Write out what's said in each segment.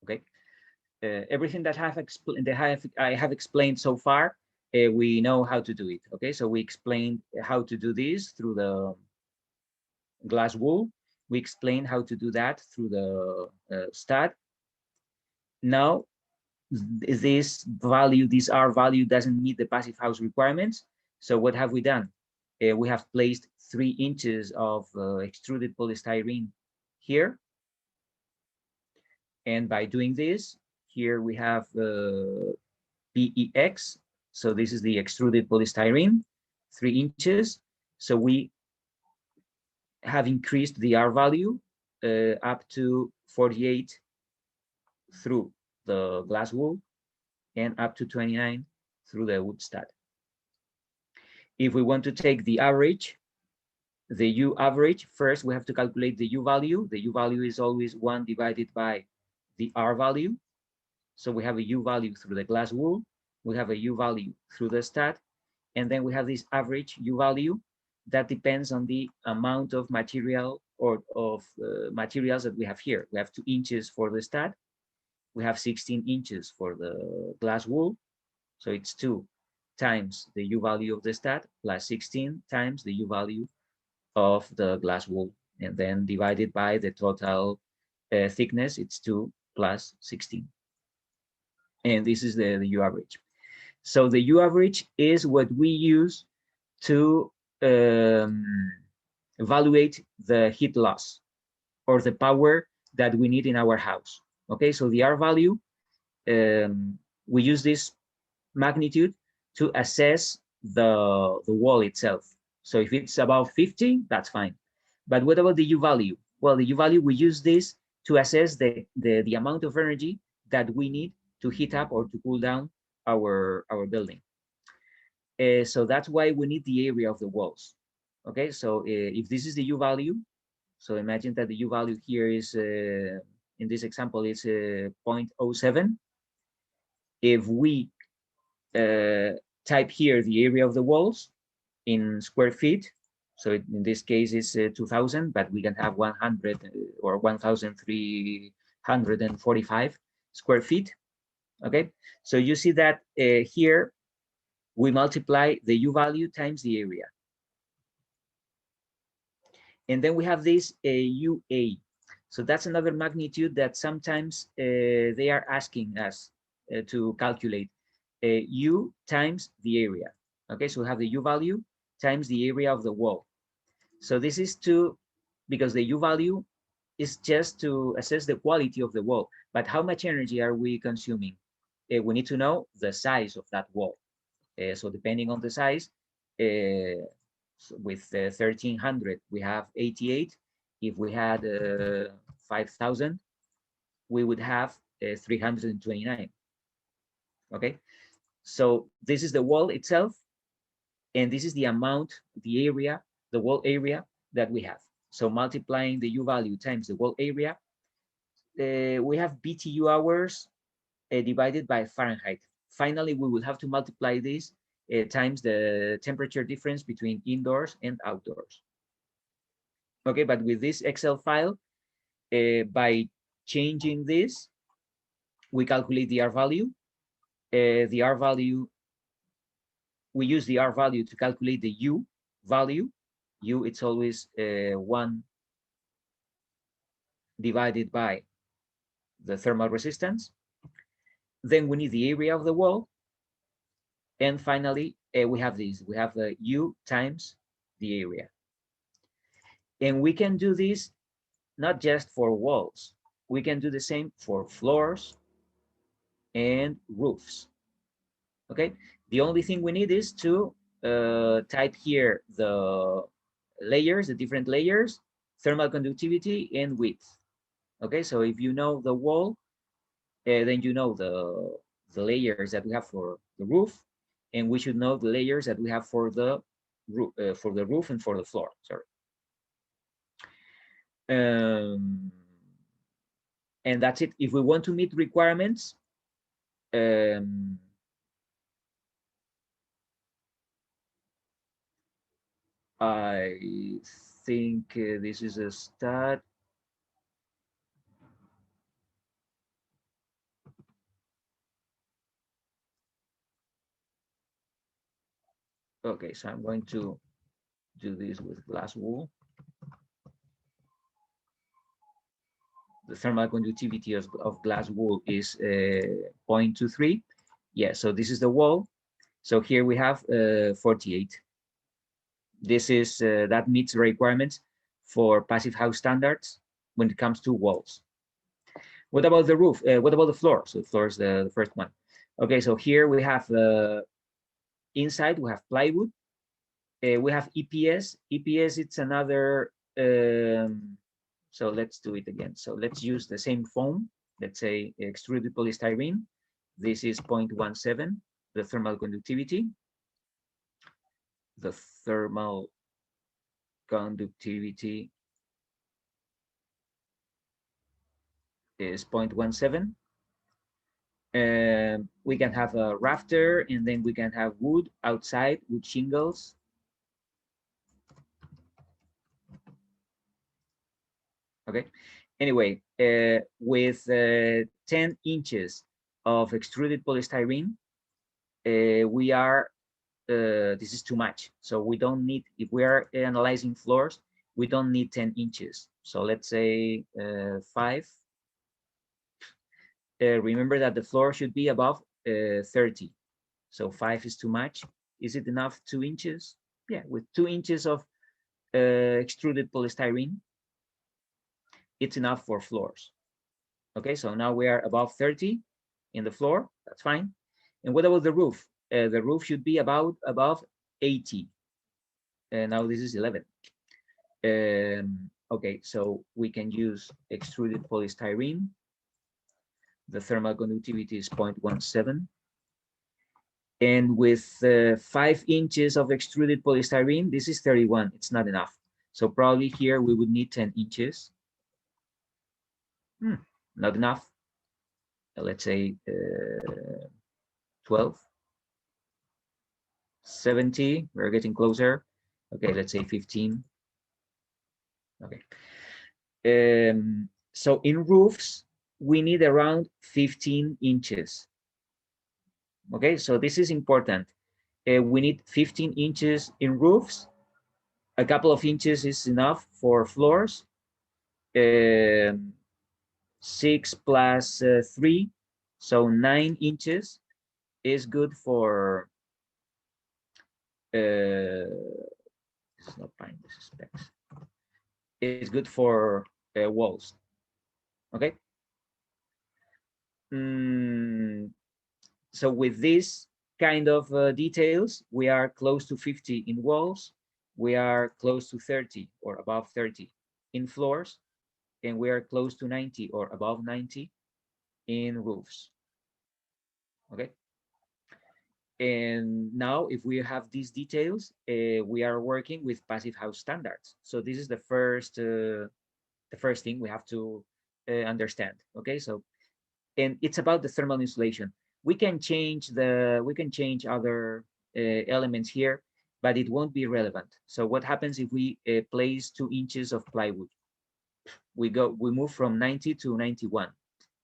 Okay, everything that I have explained so far, we know how to do it. Okay, so we explained how to do this through the glass wool. We explained how to do that through the stat. Now, this R value doesn't meet the passive house requirements. So what have we done? We have placed 3 inches of extruded polystyrene here. And by doing this, here we have PEX. So this is the extruded polystyrene, 3 inches. So we have increased the R value up to 48 through the glass wool and up to 29 through the wood stud. If we want to take the average, the U average, first we have to calculate the U value. The U value is always 1 divided by the R value. So we have a U value through the glass wool, we have a U value through the stud, and then we have this average U value that depends on the amount of material or of materials that we have here. We have 2 inches for the stud, we have 16 inches for the glass wool, so it's 2 times the U value of the stud plus 16 times the U value of the glass wool, and then divided by the total thickness, it's 2 plus 16. And this is the U average. So the U average is what we use to evaluate the heat loss or the power that we need in our house. Okay, so the R value, we use this magnitude to assess the wall itself. So if it's above 50, that's fine. But what about the U value? Well, the U value, we use this to assess the amount of energy that we need to heat up or to cool down our building. So that's why we need the area of the walls. Okay, so if this is the U value, so imagine that the U value here is, in this example, is 0.07. If we type here the area of the walls in square feet, so in this case it's 2000, but we can have 100 or 1345 square feet. Okay, so you see that here we multiply the U value times the area. And then we have this UA. So that's another magnitude that sometimes they are asking us to calculate. U times the area. Okay, so we have the U value times the area of the wall. So this is because the U value is just to assess the quality of the wall, but how much energy are we consuming? We need to know the size of that wall. So depending on the size, with 1300, we have 88. If we had 5000, we would have 329. Okay, so this is the wall itself, and this is the amount, the area, the wall area that we have. So multiplying the U value times the wall area, we have BTU hours divided by Fahrenheit. Finally, we will have to multiply this times the temperature difference between indoors and outdoors. Okay, but with this Excel file, by changing this, we calculate the R value. The R value, we use the R value to calculate the U value. U, it's always 1 divided by the thermal resistance. Then we need the area of the wall. And finally, we have this. We have the U times the area. And we can do this not just for walls. We can do the same for floors and roofs. Okay, the only thing we need is to type here the layers, the different layers, thermal conductivity and width. Okay, so if you know the wall, then you know the layers that we have for the roof, and we should know the layers that we have for the roof and for the floor. Sorry. And that's it. If we want to meet requirements, I think this is a stat. Okay, so I'm going to do this with glass wool. The thermal conductivity of glass wool is 0.23. Yeah, so this is the wall. So here we have 48. This is that meets the requirements for passive house standards when it comes to walls. What about the roof? What about the floor? So the floor is the first one. Okay, so here we have inside we have plywood. We have EPS. EPS, it's another. So let's do it again. So let's use the same foam. Let's say extruded polystyrene. This is 0.17, the thermal conductivity. The thermal conductivity is 0.17. We can have a rafter, and then we can have wood outside with shingles. Okay. Anyway, with 10 inches of extruded polystyrene, we are, this is too much. So we don't need, if we are analyzing floors, we don't need 10 inches. So let's say 5. Remember that the floor should be above 30. So 5 is too much. Is it enough 2 inches? Yeah, with 2 inches of extruded polystyrene, it's enough for floors. Okay, so now we are above 30 in the floor. That's fine. And what about the roof? The roof should be about above 80. And now this is 11. Okay, so we can use extruded polystyrene. The thermal conductivity is 0.17. And with 5 inches of extruded polystyrene, this is 31. It's not enough. So probably here we would need 10 inches. Not enough. Let's say 12. 70. We're getting closer. Okay, let's say 15. Okay. So in roofs, we need around 15 inches. Okay, so this is important. We need 15 inches in roofs. A couple of inches is enough for floors. 6 plus 3, so 9 inches is good for, this is not pine, this is specs. It's good for walls. Okay. So with this kind of details, we are close to 50 in walls. We are close to 30 or above 30 in floors, and we are close to 90 or above 90 in roofs. Okay. And now, if we have these details, we are working with passive house standards. So this is the first thing we have to understand. Okay, so, and it's about the thermal insulation. We can change other elements here, but it won't be relevant. So what happens if we place 2 inches of plywood? We move from 90 to 91.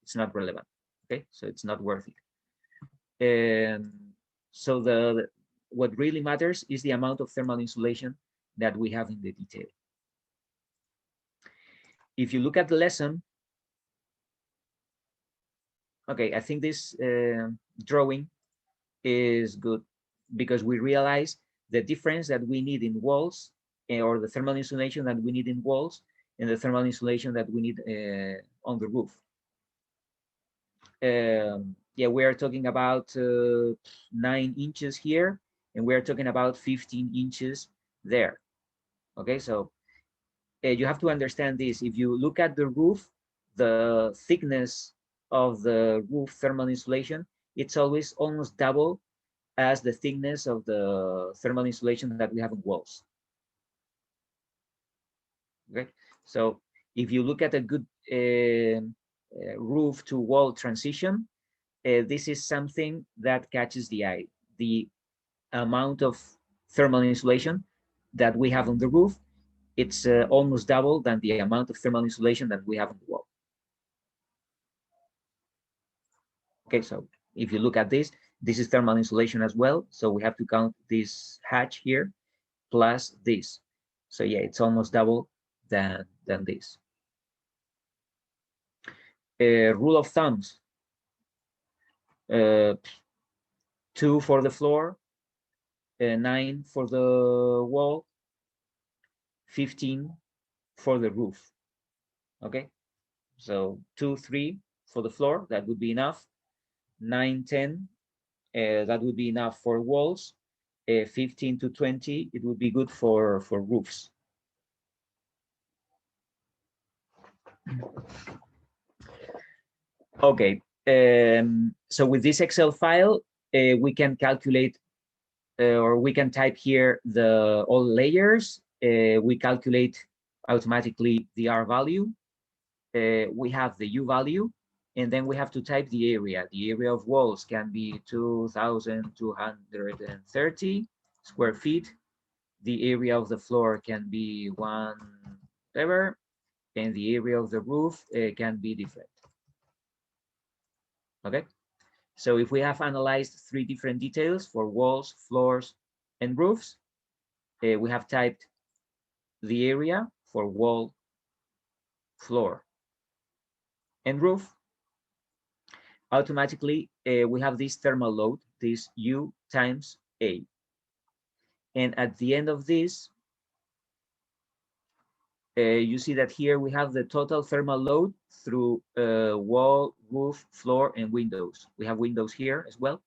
It's not relevant. Okay, so it's not worth it. So what really matters is the amount of thermal insulation that we have in the detail. If you look at the lesson, okay, I think this drawing is good because we realize the difference that we need in walls, or the thermal insulation that we need in walls, and the thermal insulation that we need on the roof. Yeah, we are talking about 9 inches here, and we are talking about 15 inches there. Okay, so you have to understand this. If you look at the roof, the thickness of the roof thermal insulation, it's always almost double as the thickness of the thermal insulation that we have in walls. Okay, so if you look at a good roof to wall transition, this is something that catches the eye. The amount of thermal insulation that we have on the roof, it's almost double than the amount of thermal insulation that we have on the wall. Okay, so if you look at this, This is thermal insulation as well. So we have to count this hatch here plus this. So yeah, it's almost double than this. Rule of thumbs. 2 for the floor, 9 for the wall, 15 for the roof. Okay, so 2, 3 for the floor, that would be enough. 9, 10, that would be enough for walls. 15 to 20, it would be good for roofs. Okay, so with this Excel file, we can calculate or we can type here all layers. We calculate automatically the R value. We have the U value, and then we have to type the area. The area of walls can be 2,230 square feet. The area of the floor can be whatever, and the area of the roof can be different. Okay, so if we have analyzed 3 different details for walls, floors, and roofs, we have typed the area for wall, floor, and roof. Automatically, we have this thermal load, this U times A. And at the end of this, you see that here we have the total thermal load through wall, roof, floor, and windows. We have windows here as well.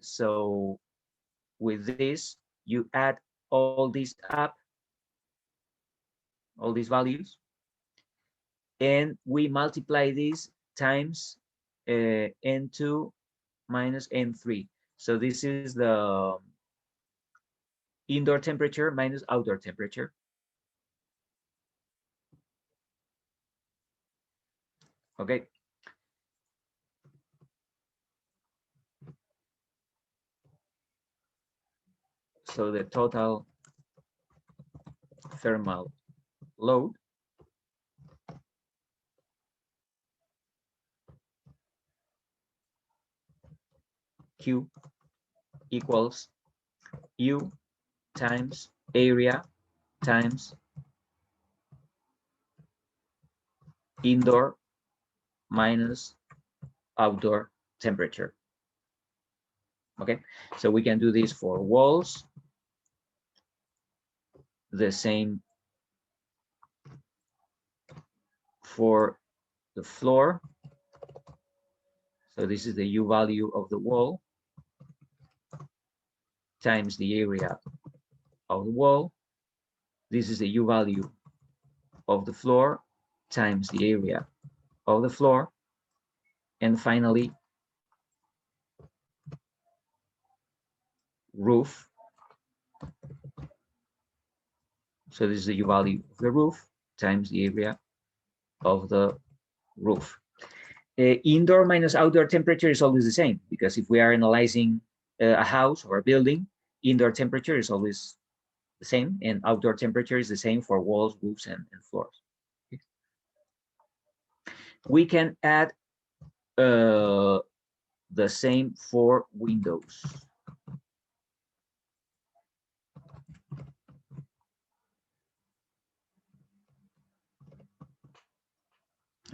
So with this, you add all these up, all these values, and we multiply these times N2 minus N3. So this is the indoor temperature minus outdoor temperature. Okay. So the total thermal load Q equals U times area times indoor minus outdoor temperature. Okay, so we can do this for walls, the same for the floor. So this is the U value of the wall times the area of the wall. This is the U value of the floor times the area of the floor. And finally, roof. So this is the U value of the roof times the area of the roof. Indoor minus outdoor temperature is always the same, because if we are analyzing a house or a building, indoor temperature is always the same, and outdoor temperature is the same for walls, roofs, and floors. Okay. We can add the same for windows.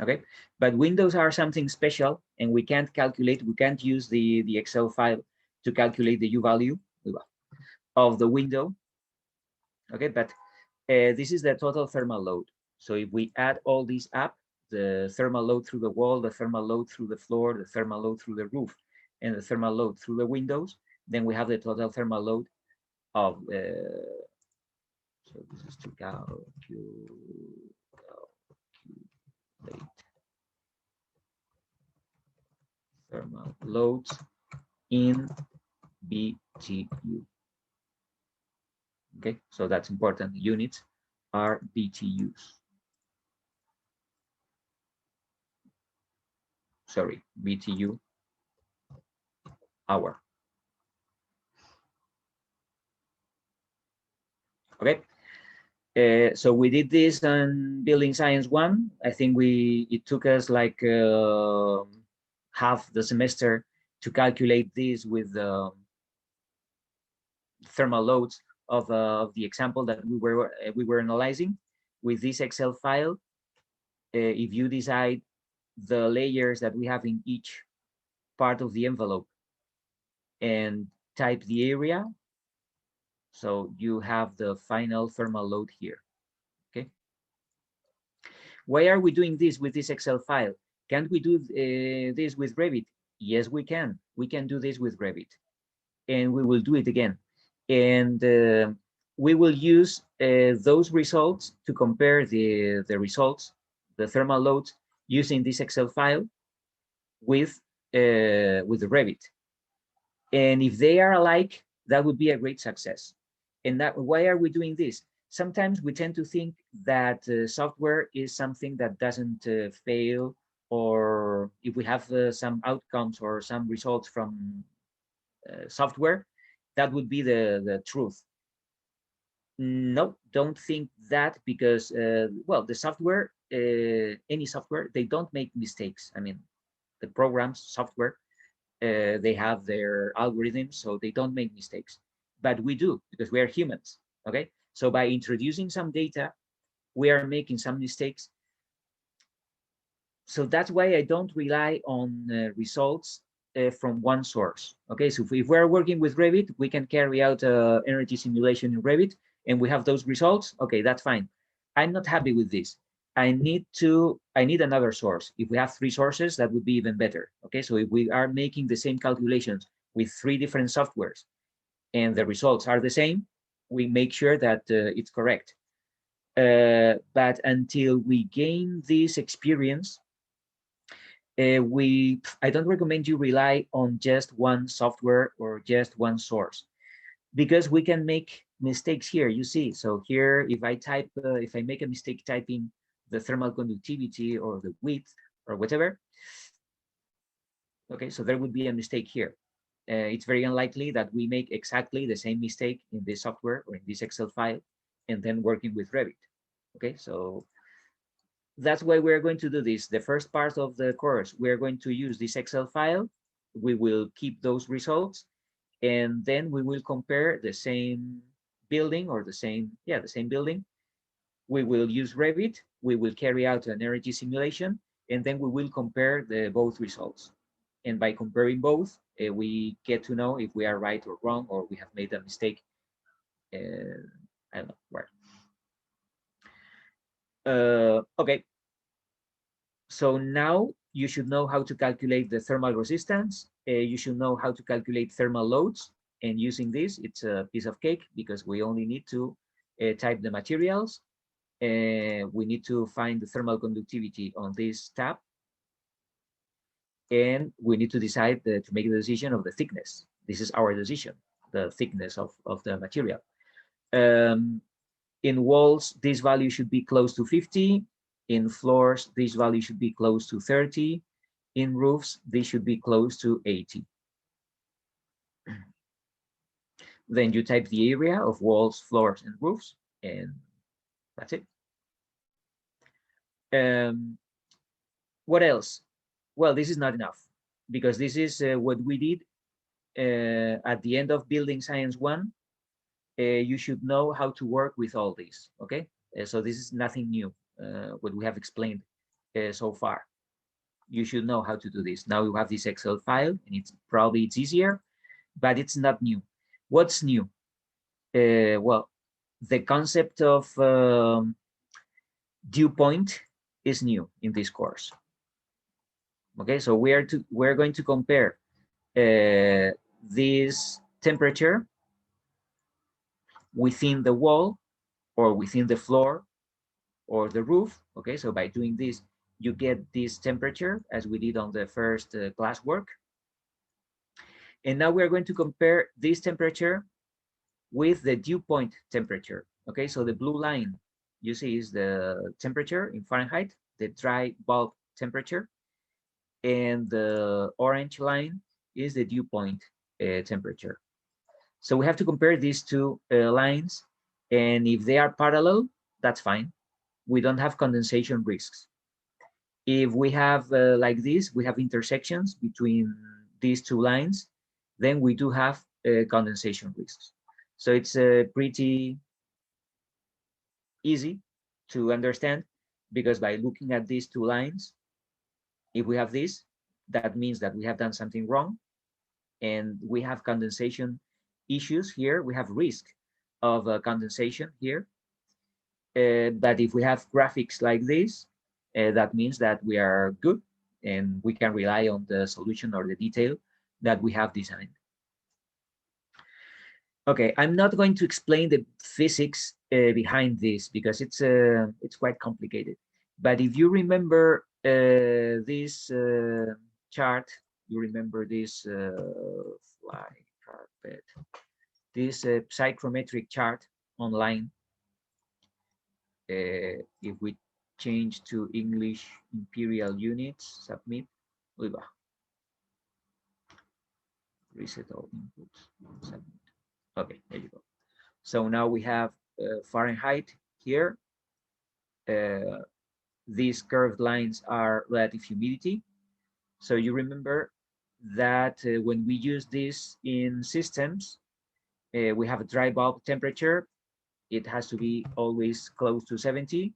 Okay, but windows are something special, and we can't use the Excel file to calculate the U value of the window. Okay, but this is the total thermal load. So if we add all these up, the thermal load through the wall, the thermal load through the floor, the thermal load through the roof, and the thermal load through the windows, then we have the total thermal load of so this is to calculate thermal loads in BTU. Okay, so that's important. Units are BTUs. Sorry, BTU hour. Okay, so we did this on Building Science 1. I think it took us like half the semester to calculate this with the thermal loads of the example that we were analyzing with this Excel file. If you decide the layers that we have in each part of the envelope and type the area, so you have the final thermal load here. Okay. Why are we doing this with this Excel file? Can't we do this with Revit? Yes, we can. We can do this with Revit, and we will do it again. And we will use those results to compare the results, the thermal loads, using this Excel file with the Revit. And if they are alike, that would be a great success. And that, why are we doing this? Sometimes we tend to think that software is something that doesn't fail, or if we have some outcomes or some results from software, that would be the truth. No, don't think that, because well, the software, any software, they don't make mistakes. I mean, the programs, software, they have their algorithms, so they don't make mistakes. But we do, because we are humans. Okay, so by introducing some data, we are making some mistakes. So that's why I don't rely on results from one source. Okay, so if we're working with Revit, we can carry out energy simulation in Revit, and we have those results. Okay, that's fine. I'm not happy with this. I need another source. If we have 3 sources, that would be even better. Okay, so if we are making the same calculations with 3 different softwares and the results are the same, we make sure that it's correct. But until we gain this experience, I don't recommend you rely on just one software or just one source, because we can make mistakes here. You see, so here, if I make a mistake typing the thermal conductivity or the width or whatever, okay, so there would be a mistake here. It's very unlikely that we make exactly the same mistake in this software or in this Excel file and then working with Revit. Okay, so that's why we're going to do this. The first part of the course, we're going to use this Excel file. We will keep those results, and then we will compare the same building or the same building. We will use Revit. We will carry out an energy simulation, and then we will compare both results. And by comparing both, we get to know if we are right or wrong, or we have made a mistake. I don't know where. Okay. So now you should know how to calculate the thermal resistance. You should know how to calculate thermal loads. And using this, it's a piece of cake, because we only need to type the materials. We need to find the thermal conductivity on this tab. And we need to decide to make the decision of the thickness. This is our decision, the thickness of the material. In walls, this value should be close to 50. In floors, this value should be close to 30. In roofs, this should be close to 80. Then you type the area of walls, floors, and roofs, and that's it. What else? Well, this is not enough, because this is what we did at the end of Building Science 1. You should know how to work with all this, okay? So this is nothing new, what we have explained so far. You should know how to do this. Now you have this Excel file, and it's easier, but it's not new. What's new? Well, the concept of dew point is new in this course. Okay, so we're going to compare this temperature within the wall or within the floor or the roof. Okay, so by doing this, you get this temperature as we did on the first class work. And now we're going to compare this temperature with the dew point temperature. Okay, so the blue line you see is the temperature in Fahrenheit, the dry bulb temperature, and the orange line is the dew point temperature. So we have to compare these two lines, and if they are parallel, that's fine. We don't have condensation risks. If we have like this, we have intersections between these two lines, then we do have condensation risks. So it's pretty easy to understand, because by looking at these two lines, if we have this, that means that we have done something wrong, and we have condensation issues here. We have risk of condensation here. But if we have graphics like this, that means that we are good and we can rely on the solution or the detail that we have designed. Okay, I'm not going to explain the physics behind this because it's quite complicated. But if you remember this chart, you remember this fly carpet, this psychrometric chart online. If we change to English imperial units, submit, reset all inputs, submit. Okay, there you go. So now we have Fahrenheit here. These curved lines are relative humidity. So you remember that when we use this in systems, we have a dry bulb temperature. It has to be always close to 70.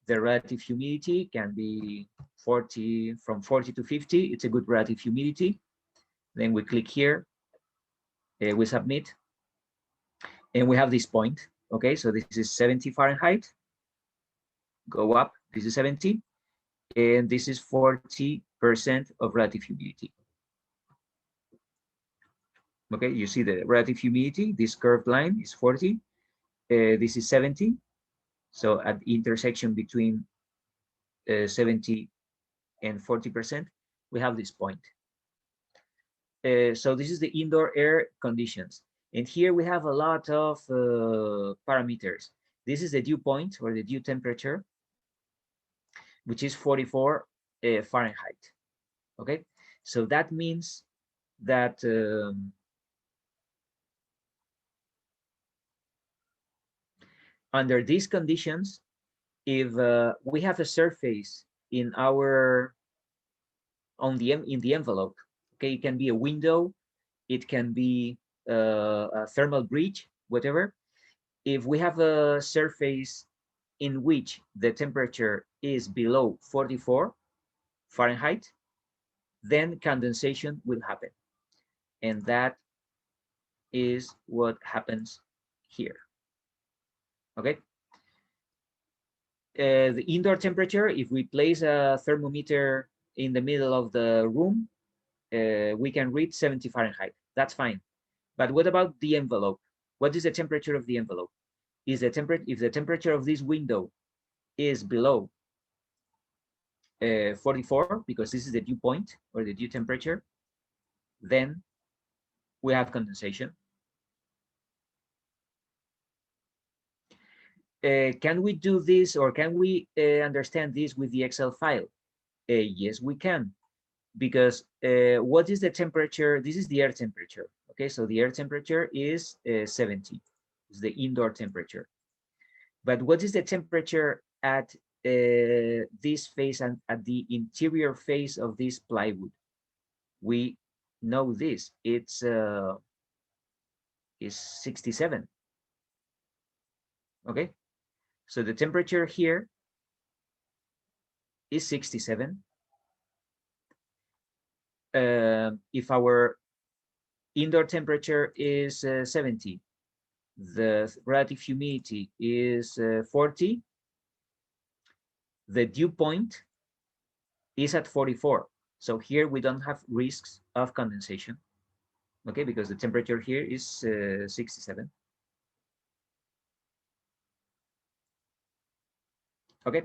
The relative humidity can be 40, from 40 to 50. It's a good relative humidity. Then we click here, we submit, and we have this point. Okay, so this is 70 Fahrenheit. Go up, this is 70, and this is 40% of relative humidity. Okay, you see the relative humidity, this curved line is 40, this is 70. So at the intersection between 70 and 40%, we have this point. So this is the indoor air conditions. And here we have a lot of parameters. This is the dew point or the dew temperature, which is 44 Fahrenheit. Okay, so that means that under these conditions, if we have a surface in our in the envelope, okay, it can be a window, it can be a thermal bridge, whatever. If we have a surface in which the temperature is below 44 Fahrenheit, then condensation will happen. And that is what happens here. Okay. The indoor temperature, if we place a thermometer in the middle of the room, we can read 70 Fahrenheit. That's fine. But what about the envelope? What is the temperature of the envelope? Is the temperature, if the temperature of this window is below 44, because this is the dew point or the dew temperature, then we have condensation. Can we do this, or can we understand this with the Excel file? Yes, we can, because what is the temperature? This is the air temperature. Okay, so the air temperature is 70, is the indoor temperature. But what is the temperature at this face and at the interior face of this plywood? We know this. It's is 67. Okay, so the temperature here is 67. If our indoor temperature is 70, the relative humidity is 40, the dew point is at 44. So here we don't have risks of condensation, okay, because the temperature here is 67. Okay,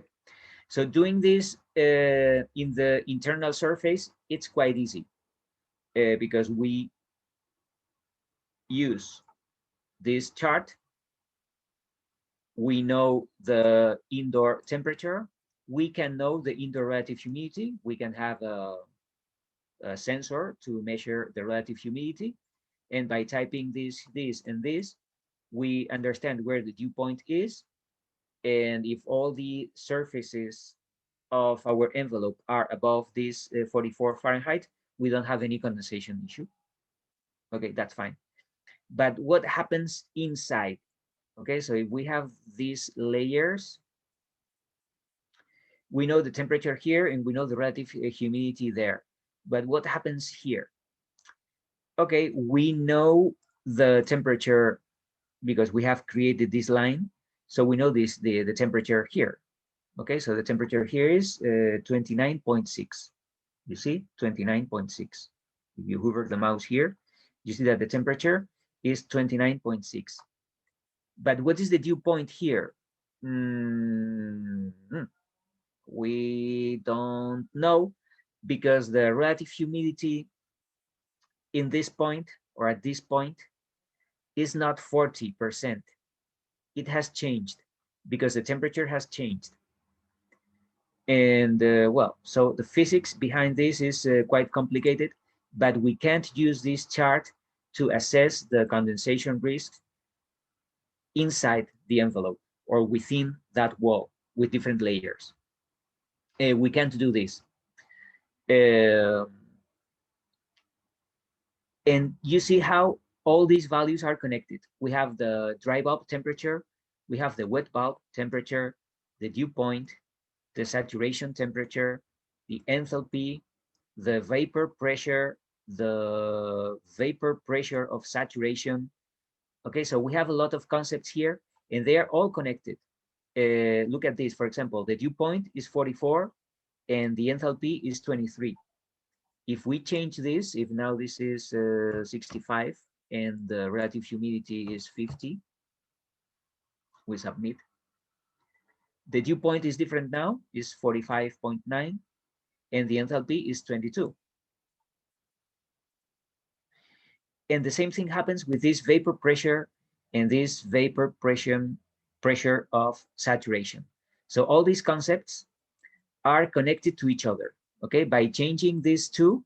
so doing this in the internal surface, it's quite easy because we use this chart. We know the indoor temperature. We can know the indoor relative humidity. We can have a sensor to measure the relative humidity. And by typing this, and this, we understand where the dew point is. And if all the surfaces of our envelope are above this 44 Fahrenheit, we don't have any condensation issue. Okay, that's fine. But what happens inside? Okay, so if we have these layers, we know the temperature here and we know the relative humidity there. But what happens here? Okay, we know the temperature because we have created this line. So we know the temperature here. Okay, so the temperature here is 29.6. You see, 29.6. If you hover the mouse here, you see that the temperature is 29.6. But what is the dew point here? We don't know because the relative humidity in this point or at this point is not 40%. It has changed because the temperature has changed. And well, so the physics behind this is quite complicated, but we can't use this chart to assess the condensation risk inside the envelope or within that wall with different layers. We can't do this. And you see how all these values are connected. We have the dry bulb temperature, we have the wet bulb temperature, the dew point, the saturation temperature, the enthalpy, the vapor pressure of saturation. Okay, so we have a lot of concepts here and they are all connected. Look at this, for example, the dew point is 44 and the enthalpy is 23. If we change this, if now this is 65 and the relative humidity is 50, we submit. The dew point is different now, is 45.9, and the enthalpy is 22. And the same thing happens with this vapor pressure and this vapor pressure of saturation. So all these concepts are connected to each other. Okay, by changing these two,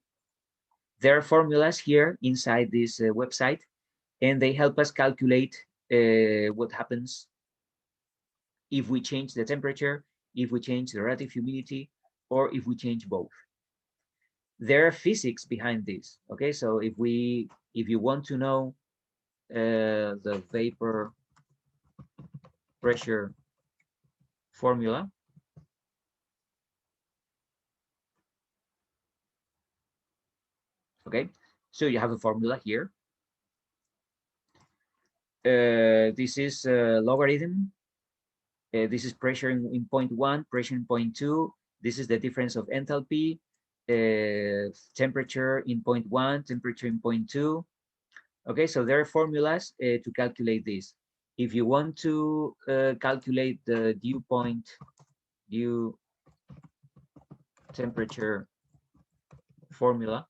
there are formulas here inside this website, and they help us calculate what happens if we change the temperature, if we change the relative humidity, or if we change both. There are physics behind this. Okay, so if you want to know the vapor pressure formula, okay, so you have a formula here. This is a logarithm. This is pressure in point 1, pressure in point 2. This is the difference of enthalpy, temperature in point 1, temperature in point 2. Okay, so there are formulas to calculate this. If you want to calculate the dew temperature formula,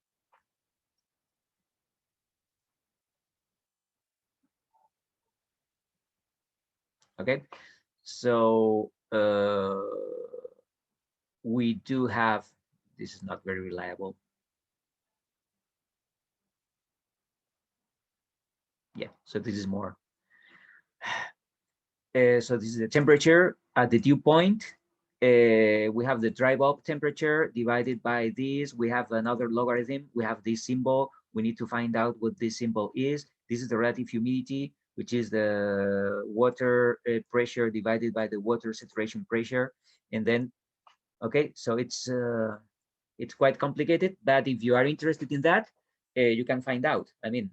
okay, so we do have, this is not very reliable. Yeah, so this is more. So this is the temperature at the dew point. We have the dry bulb temperature divided by this. We have another logarithm. We have this symbol. We need to find out what this symbol is. This is the relative humidity, which is the water pressure divided by the water saturation pressure. And then, okay, so it's quite complicated, but if you are interested in that, you can find out. I mean,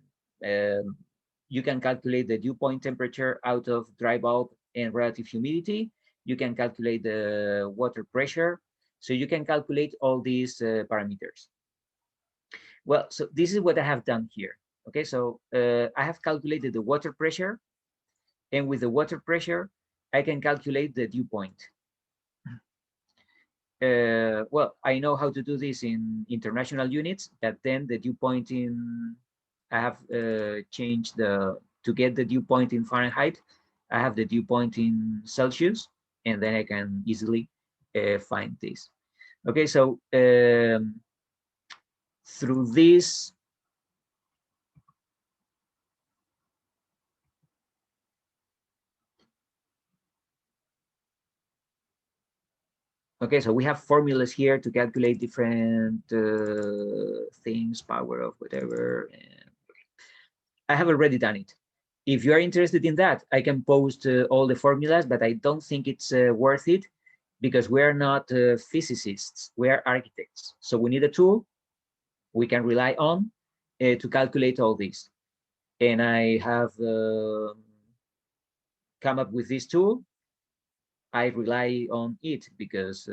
you can calculate the dew point temperature out of dry bulb and relative humidity. You can calculate the water pressure. So you can calculate all these parameters. Well, so this is what I have done here. Okay, so I have calculated the water pressure, and with the water pressure, I can calculate the dew point. Well, I know how to do this in international units, but then the dew point I have changed to get the dew point in Fahrenheit, I have the dew point in Celsius, and then I can easily find this. Okay, so through this, Okay, so we have formulas here to calculate different things, power of whatever. And I have already done it. If you are interested in that, I can post all the formulas, but I don't think it's worth it because we are not physicists, we are architects. So we need a tool we can rely on to calculate all this. And I have come up with this tool. I rely on it because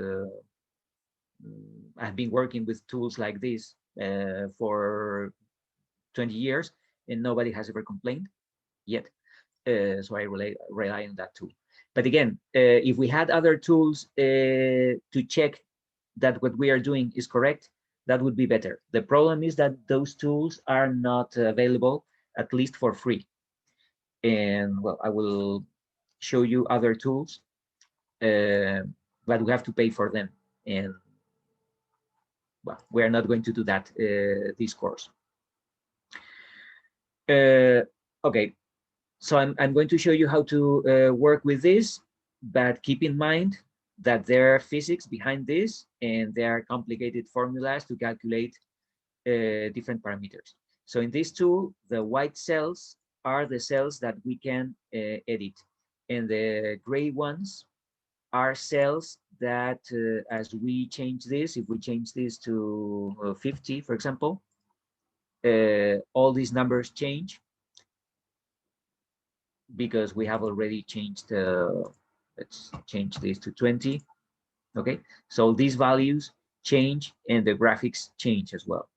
I've been working with tools like this for 20 years and nobody has ever complained yet. So I rely on that tool. But again, if we had other tools to check that what we are doing is correct, that would be better. The problem is that those tools are not available, at least for free. And well, I will show you other tools, but we have to pay for them. And well, we are not going to do that this course. Okay, so I'm going to show you how to work with this, but keep in mind that there are physics behind this and there are complicated formulas to calculate different parameters. So in this tool, the white cells are the cells that we can edit, and the gray ones are cells that as we change this, if we change this to 50, for example, all these numbers change because we have already changed, let's change this to 20. Okay, so these values change and the graphics change as well.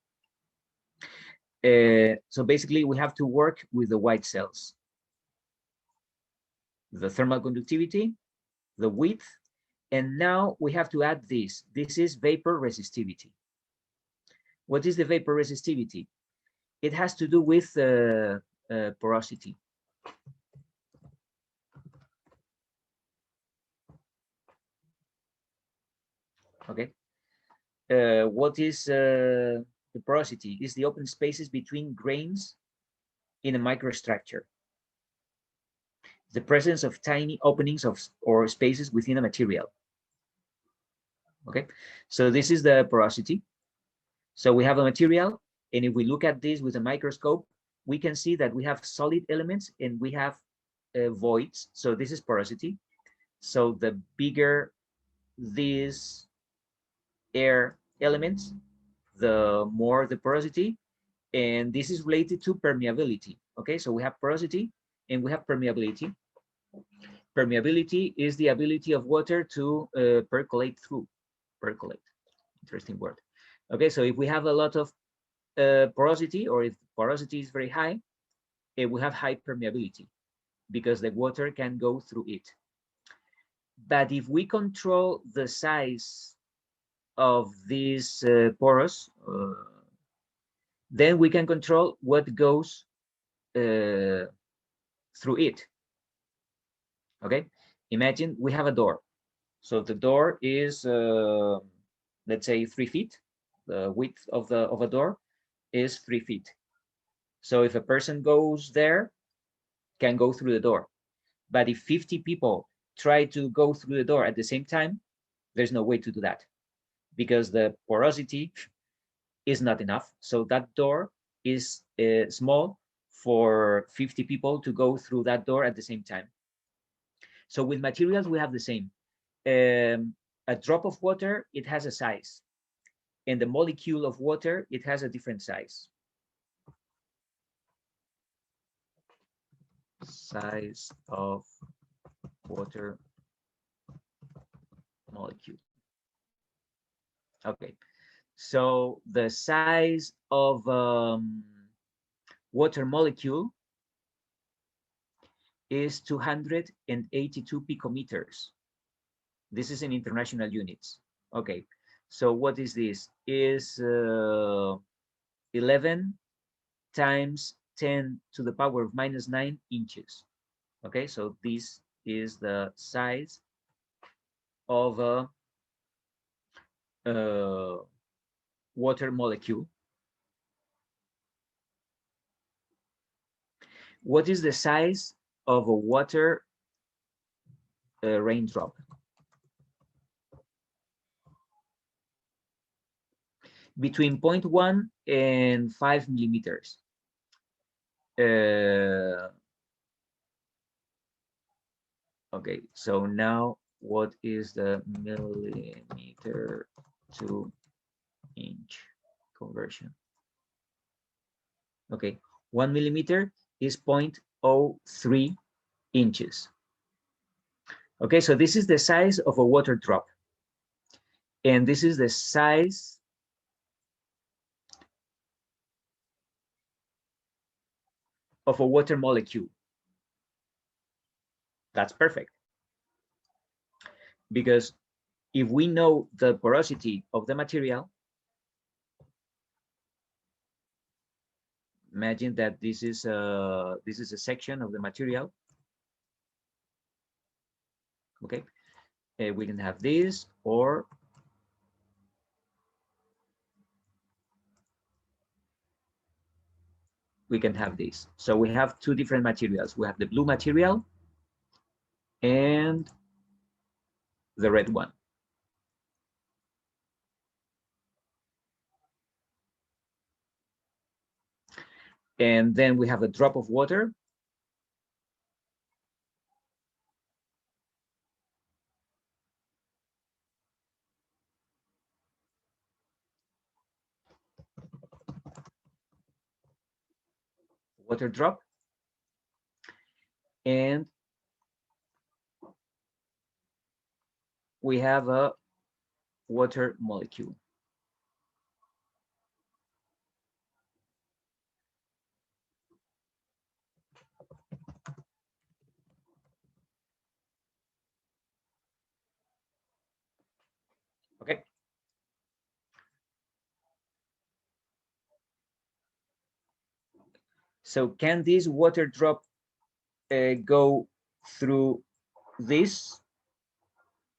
So basically we have to work with the white cells, the thermal conductivity, the width, and now we have to add this. This is vapor resistivity. What is the vapor resistivity? It has to do with porosity. Okay. What is the porosity? Is the open spaces between grains in a microstructure. The presence of tiny openings or spaces within a material. Okay, so this is the porosity. So we have a material, and if we look at this with a microscope, we can see that we have solid elements and we have voids. So this is porosity. So the bigger these air elements, the more the porosity, and this is related to permeability. Okay, so we have porosity and we have permeability. Permeability is the ability of water to percolate through. Percolate, interesting word. Okay, so if we have a lot of porosity, or if porosity is very high, we have high permeability because the water can go through it. But if we control the size of these pores, then we can control what goes through it. Okay, imagine we have a door. So the door is, let's say, 3 feet. The width of a door is 3 feet. So if a person goes there, can go through the door. But if 50 people try to go through the door at the same time, there's no way to do that because the porosity is not enough. So that door is small for 50 people to go through that door at the same time. So with materials, we have the same. A drop of water, it has a size. And the molecule of water, it has a different size. Size of water molecule. Okay, so the size of water molecule is 282 picometers. This is in international units. Okay, so what is this? Is 11 times 10 to the power of -9 inches. Okay, so this is the size of a water molecule. What is the size of a water raindrop? between 0.1 and 5 millimeters. Okay, so now what is the millimeter to inch conversion? Okay, 1 millimeter is 0.03 inches. Okay, so this is the size of a water drop. And this is the size of a water molecule. That's perfect. Because if we know the porosity of the material, imagine that this is a section of the material. Okay, we can have this, or we can have this. So we have two different materials. We have the blue material and the red one. And then we have a drop of water. Water drop. And we have a water molecule. Okay. So can this water drop go through this?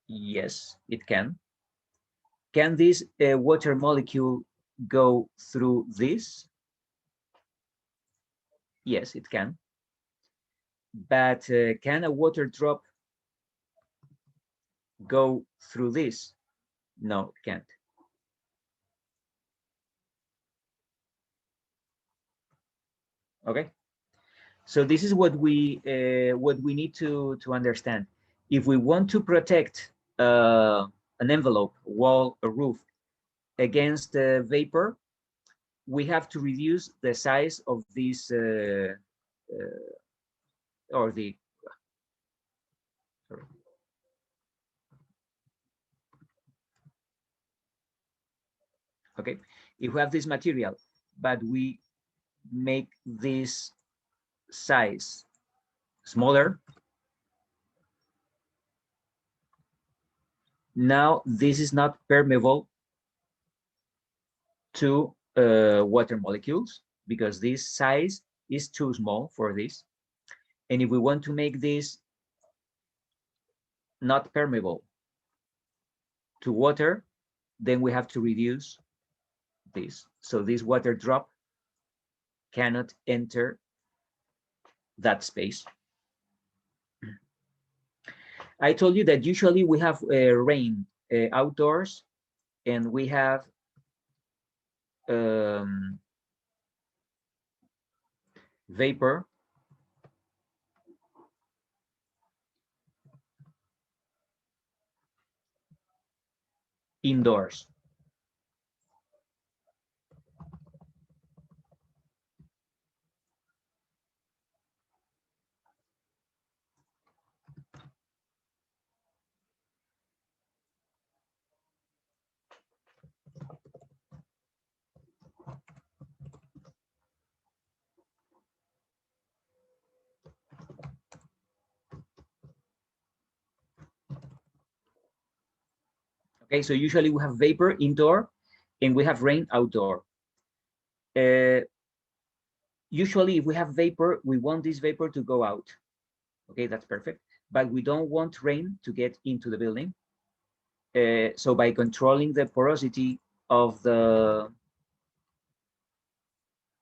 Yes, it can. Can this water molecule go through this? Yes, it can. But can a water drop go through this? No, it can't. Okay. So this is what we need to understand. If we want to protect an envelope, wall, a roof against vapor, we have to reduce the size of this or the sorry. Okay, if we have this material, but we make this size smaller, now this is not permeable to water molecules because this size is too small for this. And if we want to make this not permeable to water, then we have to reduce this. So this water drop cannot enter that space. I told you that usually we have rain outdoors, and we have vapor indoors. Okay, so usually we have vapor indoor and we have rain outdoor. Usually if we have vapor, we want this vapor to go out. Okay, that's perfect. But we don't want rain to get into the building. So by controlling the porosity of the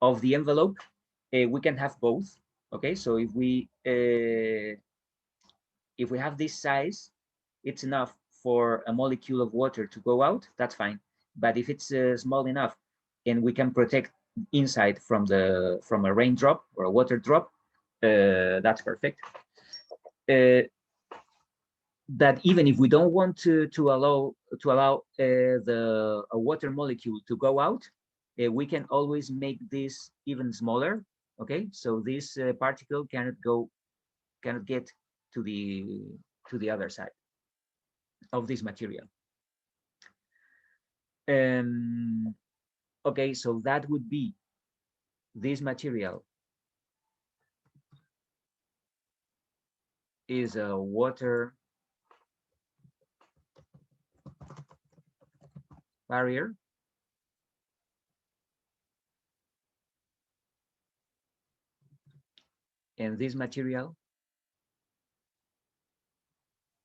envelope, we can have both. Okay, so if we have this size, it's enough for a molecule of water to go out, that's fine. But if it's small enough and we can protect inside from a raindrop or a water drop, that's perfect. That even if we don't want to allow a water molecule to go out, we can always make this even smaller. Okay, so this particle cannot get to the other side of this material. Okay, so that would be this material is a water barrier. And this material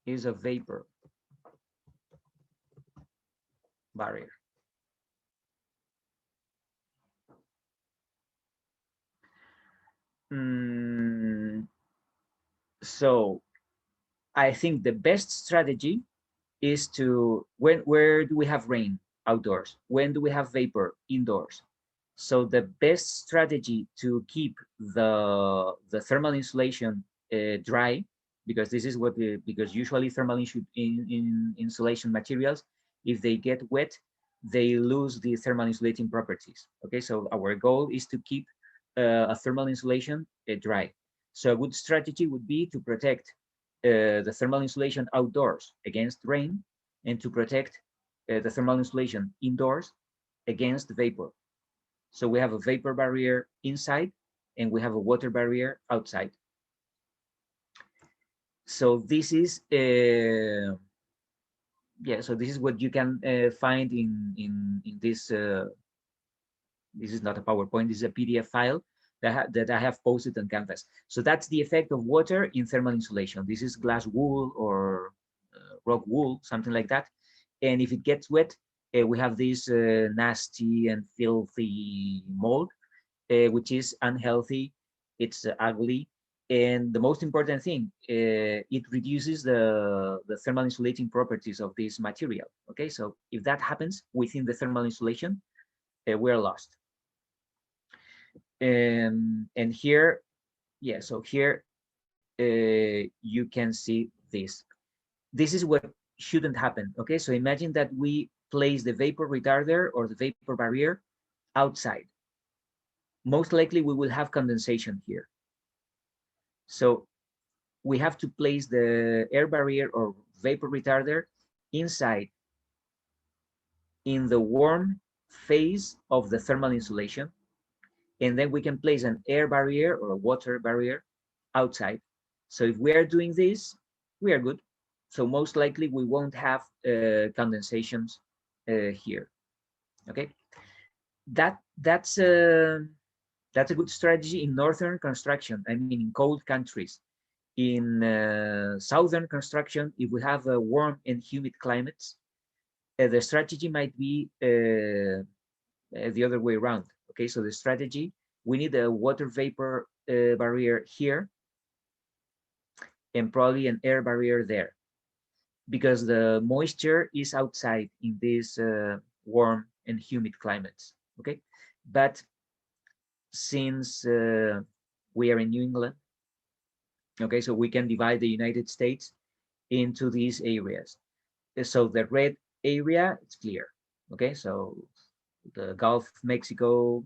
is a vapor barrier. So I think the best strategy is to, where do we have rain? Outdoors. When do we have vapor? Indoors. So the best strategy to keep the thermal insulation dry, because this is what because usually thermal insulation materials, if they get wet, they lose the thermal insulating properties. Okay, so our goal is to keep a thermal insulation dry. So a good strategy would be to protect the thermal insulation outdoors against rain, and to protect the thermal insulation indoors against vapor. So we have a vapor barrier inside and we have a water barrier outside. So this is so this is what you can find in this. This is not a PowerPoint. This is a PDF file that I have posted on Canvas. So that's the effect of water in thermal insulation. This is glass wool or rock wool, something like that. And if it gets wet, we have this nasty and filthy mold, which is unhealthy. It's ugly. And the most important thing, it reduces the thermal insulating properties of this material. Okay, so if that happens within the thermal insulation, we're lost. And here, so here you can see this. This is what shouldn't happen. Okay, so imagine that we place the vapor retarder or the vapor barrier outside. Most likely we will have condensation here. So we have to place the air barrier or vapor retarder inside in the warm phase of the thermal insulation. And then we can place an air barrier or a water barrier outside. So if we are doing this, we are good. So most likely we won't have condensations here. Okay, that's a good strategy in northern construction. I mean, in cold countries. In southern construction, if we have warm and humid climates, the strategy might be the other way around. Okay, so the strategy, we need a water vapor barrier here and probably an air barrier there, because the moisture is outside in these warm and humid climates. Okay, but since we are in New England, okay, so we can divide the United States into these areas. So the red area, it's clear. Okay, so the Gulf of Mexico,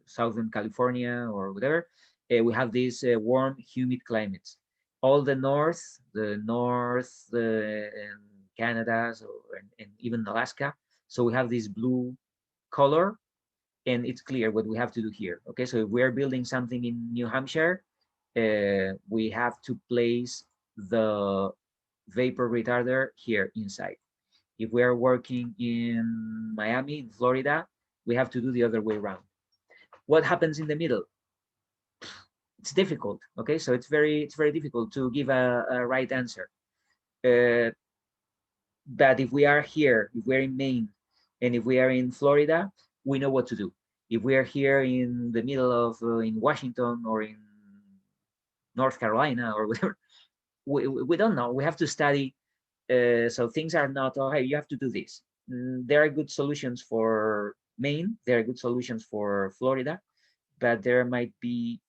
Southern California, or whatever, we have these warm, humid climates. All the north, and Canada, and even Alaska. So we have this blue color, and it's clear what we have to do here. Okay, so if we're building something in New Hampshire, we have to place the vapor retarder here inside. If we are working in Miami, in Florida, we have to do the other way around. What happens in the middle? It's difficult. Okay, so it's very difficult to give a right answer. But if we are here, if we're in Maine, and if we are in Florida, we know what to do. If we are here in the middle of in Washington or in North Carolina or whatever, we don't know. We have to study. So things are not, okay, you have to do this. there are good solutions for Maine, there are good solutions for Florida, but there might be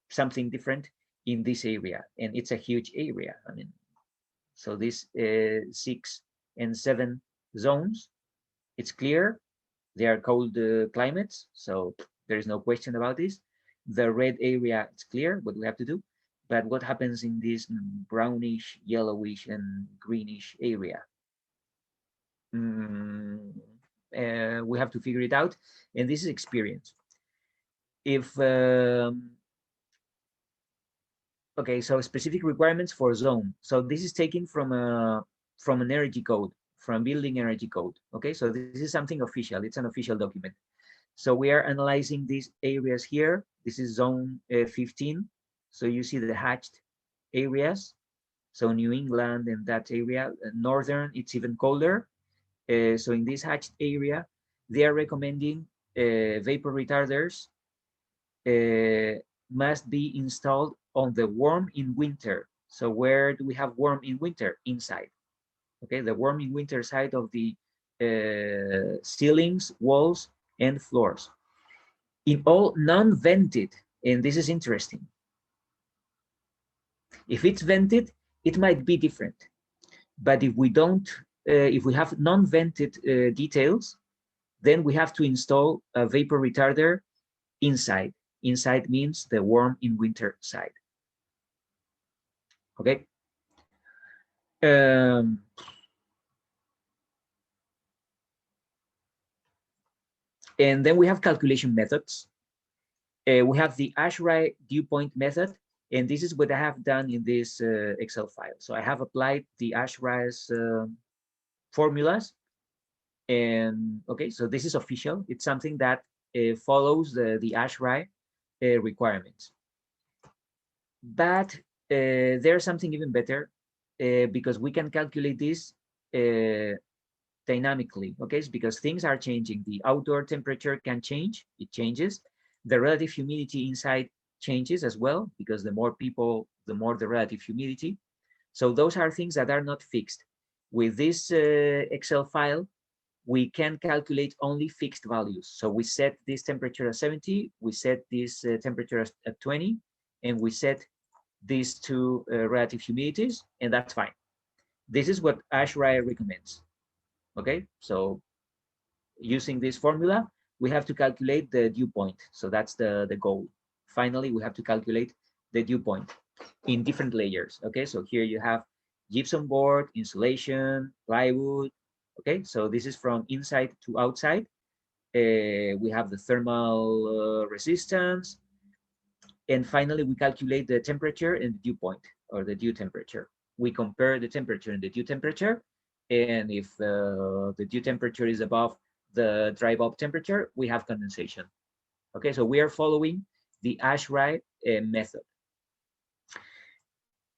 something different in this area, and it's a huge area. I mean, so these 6 and 7 zones, it's clear they are cold climates, so there is no question about this. The red area, it's clear what we have to do, but what happens in this brownish, yellowish, and greenish area? We have to figure it out, and this is experience. If okay, so specific requirements for zone. So this is taken from an energy code, from building energy code. Okay, so this is something official. It's an official document. So we are analyzing these areas here. This is zone 15. So you see the hatched areas. So New England and that area, northern, it's even colder. So in this hatched area, they are recommending vapor retarders must be installed on the warm in winter. So where do we have warm in winter? Inside. Okay, the warm in winter side of the ceilings, walls, and floors. In all non-vented, and this is interesting. If it's vented, it might be different. But if we don't, if we have non-vented details, then we have to install a vapor retarder inside. Inside means the warm in winter side. Okay. And then we have calculation methods. We have the ASHRAE dew point method, and this is what I have done in this Excel file. So I have applied the ASHRAE's formulas, and okay, so this is official. It's something that follows the ASHRAE requirements. But there's something even better because we can calculate this dynamically, okay? It's because things are changing. The outdoor temperature can change, it changes. The relative humidity inside changes as well, because the more people, the more the relative humidity. So those are things that are not fixed. With this Excel file, we can calculate only fixed values. So we set this temperature at 70, we set this temperature at 20, and we set these two relative humidities, and that's fine. This is what ASHRAE recommends. Okay, so using this formula, we have to calculate the dew point. So that's the goal. Finally, we have to calculate the dew point in different layers. Okay, so here you have gypsum board, insulation, plywood. Okay, so this is from inside to outside. We have the thermal resistance. And finally, we calculate the temperature and the dew point, or the dew temperature. We compare the temperature and the dew temperature. And if the dew temperature is above the dry bulb temperature, we have condensation. Okay, so we are following the ASHRAE method.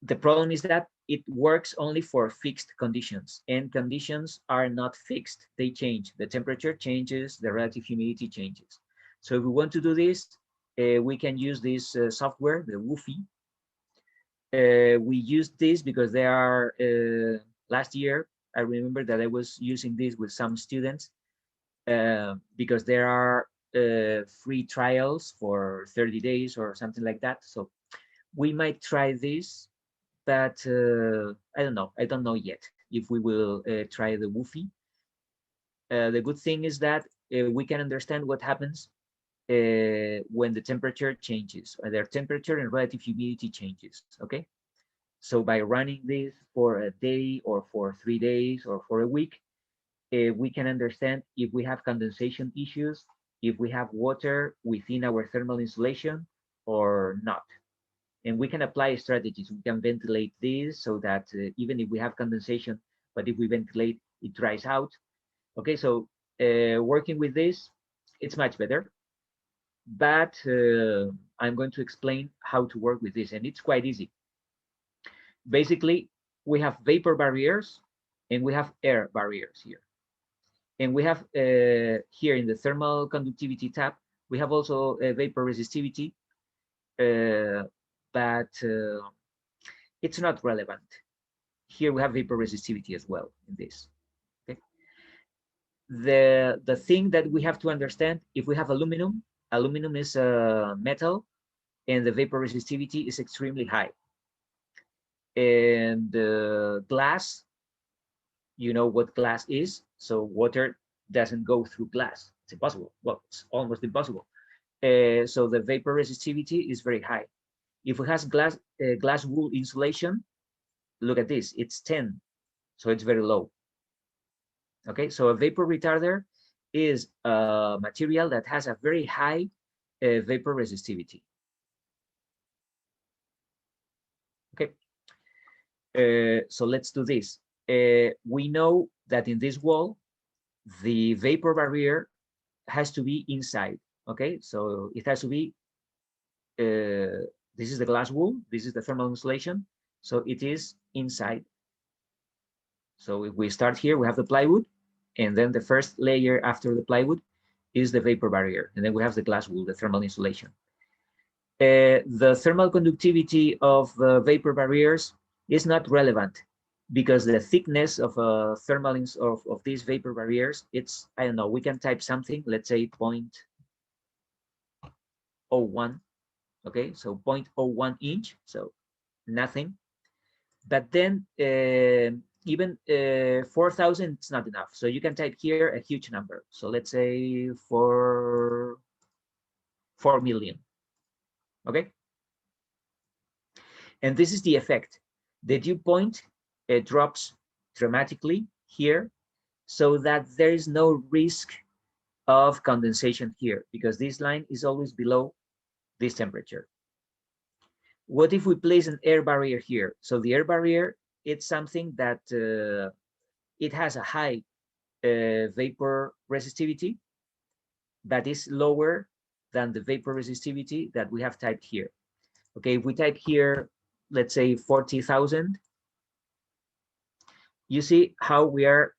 The problem is that it works only for fixed conditions, and conditions are not fixed. They change. The temperature changes, the relative humidity changes. So if we want to do this, we can use this software, the WUFI. We used this because they are, last year, I remember that I was using this with some students because there are free trials for 30 days or something like that. So we might try this, but I don't know. I don't know yet if we will try the WUFI. The good thing is that we can understand what happens when the temperature changes, or their temperature and relative humidity changes, okay? So by running this for a day or for 3 days or for a week, we can understand if we have condensation issues, if we have water within our thermal insulation or not. And we can apply strategies. We can ventilate this so that even if we have condensation, but if we ventilate, it dries out. Okay, so working with this, it's much better. But I'm going to explain how to work with this, and it's quite easy. Basically, we have vapor barriers and we have air barriers here. And we have here in the thermal conductivity tab, we have also vapor resistivity, but it's not relevant. Here we have vapor resistivity as well in this. Okay. the thing that we have to understand, if we have aluminum, aluminum is a metal, and the vapor resistivity is extremely high. And glass, you know what glass is, so water doesn't go through glass. It's impossible. Well, it's almost impossible. So the vapor resistivity is very high. If it has glass wool insulation, look at this, it's 10, so it's very low. Okay, so a vapor retarder is a material that has a very high vapor resistivity. Okay, so let's do this. We know that in this wall, the vapor barrier has to be inside. Okay, so it has to be, this is the glass wool, this is the thermal insulation, so it is inside. So if we start here, we have the plywood, and then the first layer after the plywood is the vapor barrier, and then we have the glass wool, the thermal insulation. The thermal conductivity of vapor barriers is not relevant because the thickness of of these vapor barriers, it's, I don't know, we can type something, let's say 0.01, okay, so 0.01 inch, so nothing. But then even 4,000 it's not enough, so you can type here a huge number, so let's say 4 million. Okay, and this is the effect. The dew point drops dramatically here, so that there is no risk of condensation here, because this line is always below this temperature. What if we place an air barrier here? So the air barrier, it's something that it has a high vapor resistivity, but is lower than the vapor resistivity that we have typed here. Okay, if we type here, let's say 40,000, you see how we are.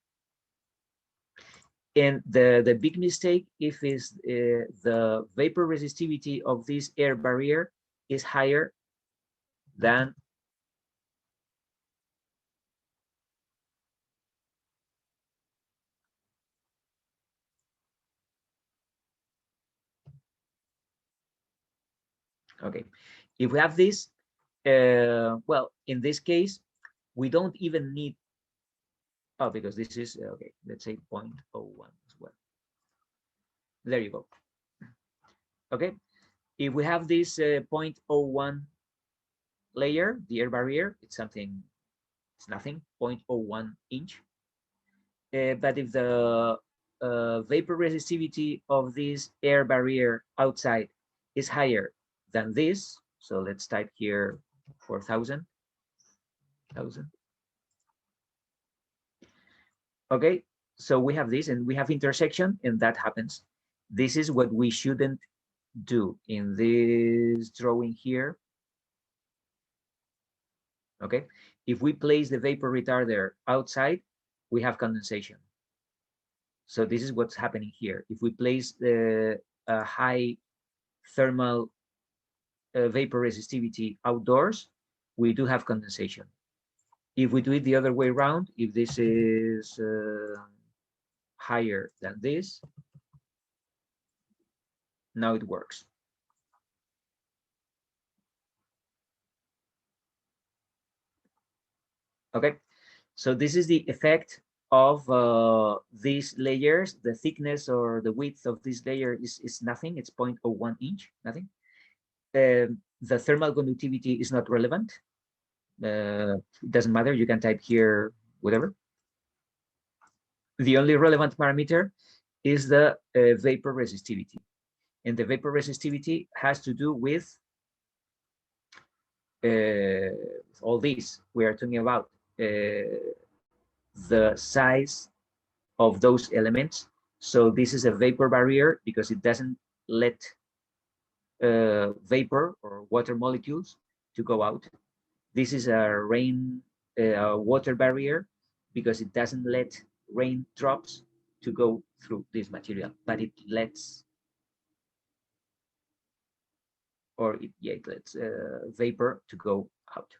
And the big mistake if is the vapor resistivity of this air barrier is higher than okay. If we have this, well, in this case, we don't even need, oh, because this is, okay, let's say 0.01 as well. There you go. Okay, if we have this 0.01 layer, the air barrier, it's something, it's nothing, 0.01 inch. But if the vapor resistivity of this air barrier outside is higher than this, so let's type here 4,000. Okay, so we have this and we have intersection, and that happens. This is what we shouldn't do in this drawing here. Okay, if we place the vapor retarder outside, we have condensation. So this is what's happening here. If we place the high thermal vapor resistivity outdoors, we do have condensation. If we do it the other way around, if this is higher than this, now it works. Okay, so this is the effect of these layers. The thickness or the width of this layer is nothing. It's 0.01 inch, nothing. The thermal conductivity is not relevant. It doesn't matter. You can type here whatever. The only relevant parameter is the vapor resistivity. And the vapor resistivity has to do with all these we are talking about, the size of those elements. So this is a vapor barrier because it doesn't let vapor or water molecules to go out. This is a water barrier because it doesn't let raindrops to go through this material, but it lets, or it lets vapor to go out.